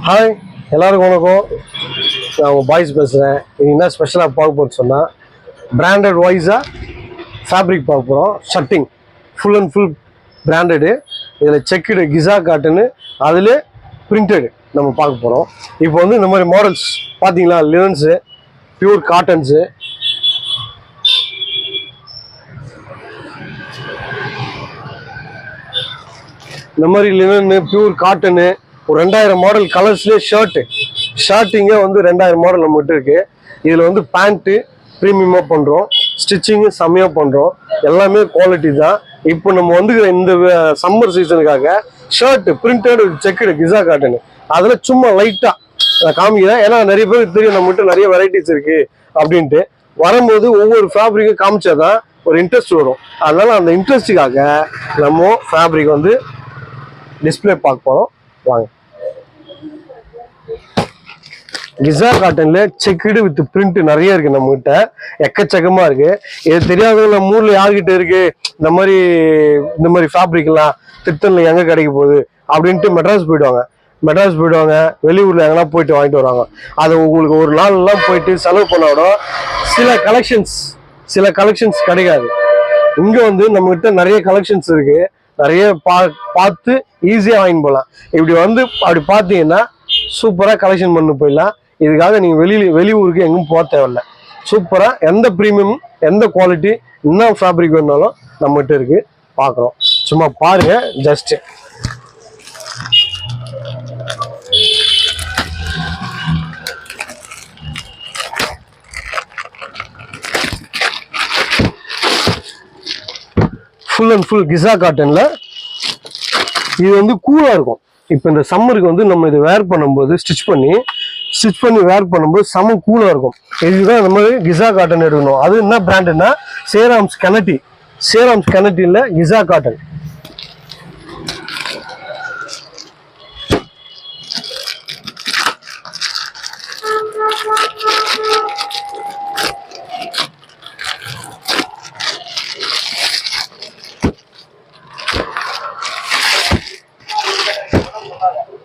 Hi எல்லாருக்கும் வணக்கம். நான் உங்கள் பாய்ஸ் பேசுகிறேன். இது என்ன ஸ்பெஷலாக பார்க்க போகிறது சொன்னால் பிராண்டட் வைஸாக ஃபேப்ரிக் பார்க்க போகிறோம். ஷர்ட்டிங் ஃபுல் அண்ட் ஃபுல் பிராண்டடு. இதில் செக்குடு கிசா காட்டனு அதில் பிரிண்டடு நம்ம பார்க்க போகிறோம். இப்போ வந்து இந்த மாதிரி மாடல்ஸ் பார்த்தீங்களா, லினன்ஸு, பியூர் காட்டன்ஸு, இந்த மாதிரி லினனு பியூர் காட்டனு ஒரு 2000 மாடல் கலர்ஸ்லேயே ஷர்ட்டிங்கே வந்து 2000 மாடல் நம்மகிட்ட இருக்குது. இதில் வந்து பேண்ட்டு ப்ரீமியமாக பண்ணுறோம், ஸ்டிச்சிங்கு செம்மையாக பண்ணுறோம், எல்லாமே குவாலிட்டி தான். இப்போ நம்ம வந்து இந்த சம்மர் சீசனுக்காக ஷர்ட்டு பிரிண்டட் செக்குடு கிசா காட்டனு அதில் சும்மா லைட்டாக காமிக்கிறேன். ஏன்னா நிறைய பேருக்கு தெரியும் நம்மகிட்ட நிறைய வெரைட்டிஸ் இருக்குது அப்படின்ட்டு. வரும்போது ஒவ்வொரு ஃபேப்ரிக்கும் காமிச்சாதான் ஒரு இன்ட்ரெஸ்ட் வரும். அதனால் அந்த இன்ட்ரெஸ்ட்டுக்காக நம்ம ஃபேப்ரிக் வந்து டிஸ்பிளே பார்க்க போகிறோம். வாங்க. கிசா காட்டன்ல செக்குடு வித் பிரிண்ட் நிறைய இருக்கு நம்ம கிட்ட, எக்கச்சக்கமா இருக்கு. இது தெரியாதவங்க நம்ம ஊர்ல யார்கிட்ட இருக்கு இந்த மாதிரி ஃபேப்ரிக் எல்லாம் திருத்தன்ல எங்க கிடைக்க போகுது அப்படின்ட்டு மெட்ராஸ் போயிடுவாங்க, வெளியூர்ல எங்கன்னா போயிட்டு வாங்கிட்டு வருவாங்க. அது உங்களுக்கு ஒரு நாள் எல்லாம் போயிட்டு செலவு பண்ணோட சில கலெக்ஷன்ஸ் கிடைக்காது. இங்க வந்து நம்ம கிட்ட நிறைய கலெக்ஷன்ஸ் இருக்கு, நிறைய பார்த்து ஈஸியாக வாங்கிட்டு போகலாம். இப்படி வந்து அப்படி பார்த்தீங்கன்னா சூப்பராக கலெக்ஷன் பண்ணி போயிடலாம். இதுக்காக நீங்கள் வெளியூருக்கு எங்கும் போக தேவையில்லை. சூப்பராக எந்த ப்ரீமியம் எந்த குவாலிட்டி என்ன ஃபேப்ரிக் வேணாலும் நம்மகிட்ட இருக்கு, பார்க்குறோம். சும்மா பாருங்க. ஜஸ்ட் ஃபுல் அண்ட் ஃபுல் கிசா காட்டன்ல இது வந்து கூலா இருக்கும். இப்போ இந்த சம்மருக்கு வந்து நம்ம இதை வேர் பண்ணும்போது ஸ்டிச் பண்ணி வேர் பண்ணும்போது செம கூலா இருக்கும். இதுதான் இந்த மாதிரி கிசா காட்டன் எடுக்கணும். அது என்ன பிராண்டுன்னா சேராம்ஸ் கனட்டில கிசா காட்டன்.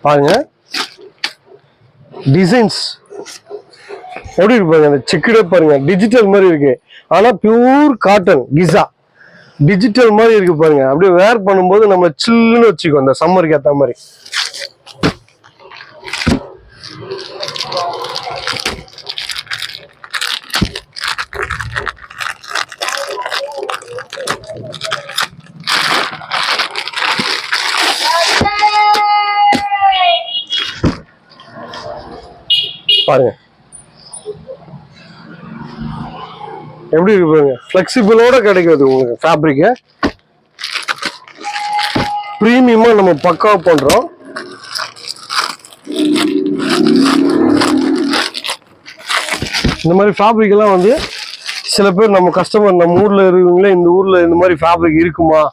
பாருங்க டிசைன்ஸ் எப்படி இருக்கு பாருங்க. அந்த செக்குடே பாருங்க, டிஜிட்டல் மாதிரி இருக்கு. ஆனா பியூர் காட்டன் கிசா டிஜிட்டல் மாதிரி இருக்கு பாருங்க. அப்படியே வேர் பண்ணும்போது நம்ம சில்லுன்னு வச்சுக்கோ அந்த சம்மருக்கு ஏற்ற மாதிரி. பாருங்க எப்படி இருக்கு பாருங்க. ஃபிளெக்சிபிளோட கிடைக்குது உங்களுக்கு ஃபேப்ரிக். பிரீமியமா நம்ம பக்காவா பண்றோம். இந்த மாதிரி ஃபேப்ரிக் எல்லாம் வந்து சில பேர் நம்ம கஸ்டமர் நம்ம ஊர்ல இருக்கவங்களே இந்த ஊர்ல இந்த மாதிரி ஃபேப்ரிக் இருக்குமா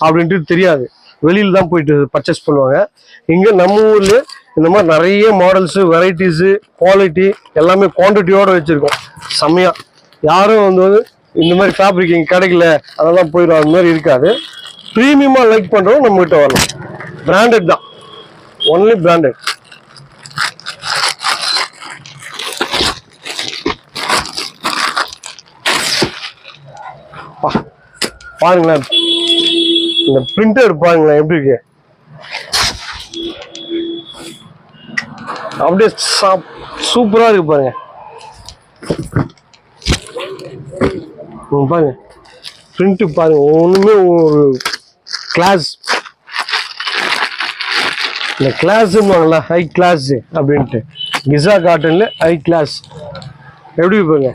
அப்படின்ட்டு தெரியாது, வெளியில தான் போயிட்டு பர்ச்சேஸ் பண்ணுவாங்க. இங்க நம்ம ஊர்ல இந்த மாதிரி நிறைய மாடல்ஸு, வெரைட்டிஸு, குவாலிட்டி எல்லாமே குவான்டிட்டியோட வச்சுருக்கோம் செம்மையா. யாரும் வந்து இந்த மாதிரி ஃபேப்ரிக் இங்கே கிடைக்கல அதெல்லாம் போயிடும், அந்த மாதிரி இருக்காது. ப்ரீமியமாக லைக் பண்ணுறோம் நம்மகிட்ட வரலாம். பிராண்டட் தான், ஒன்லி பிராண்டட். பாருங்களேன் இந்த பிரிண்டட் பாருங்களேன் எப்படி இருக்கு. அப்படியே சூப்பரா இருக்கு பாருங்க. பாருங்க பிரிண்ட் பாருங்க, ஒண்ணுமே ஒரு கிளாஸ். இந்த கிளாஸ் ஹை கிளாஸ் அப்படின்ட்டு கிசா காட்டன்ல ஹை கிளாஸ் எப்படி பாருங்க.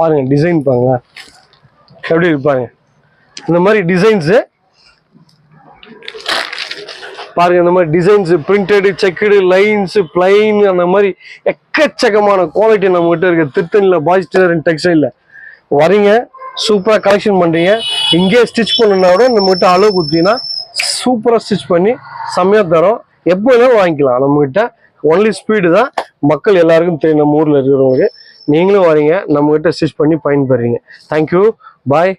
பாருங்க டிசைன் பாருங்க எப்படி இருப்பாங்க. இந்த மாதிரி டிசைன்ஸு பாருங்க, இந்த மாதிரி designs printed, checked, lines, plain, அந்த மாதிரி எக்கச்சக்கமான குவாலிட்டி நம்ம கிட்ட இருக்கு. திருத்தணியில் பாய்ஸ் டெய்லர் அண்ட் டெக்ஸ்டைல்ல வரீங்க, சூப்பராக கலெக்ஷன் பண்றீங்க. இங்கே ஸ்டிச் பண்ணணும்னா கூட நம்மகிட்ட அளவு கொடுத்தீங்கன்னா சூப்பராக ஸ்டிச் பண்ணி செம்மையாக தரோம். எப்போ வேணாலும் வாங்கிக்கலாம் நம்மகிட்ட. ஒன்லி ஸ்பீடு தான் மக்கள் எல்லாருக்கும் தெரியும். நம்ம ஊரில் இருக்கிறவங்களுக்கு நீங்களும் வரீங்க நம்மகிட்ட ஸ்டிச் பண்ணி பயன்படுறீங்க. தேங்க்யூ, பாய்.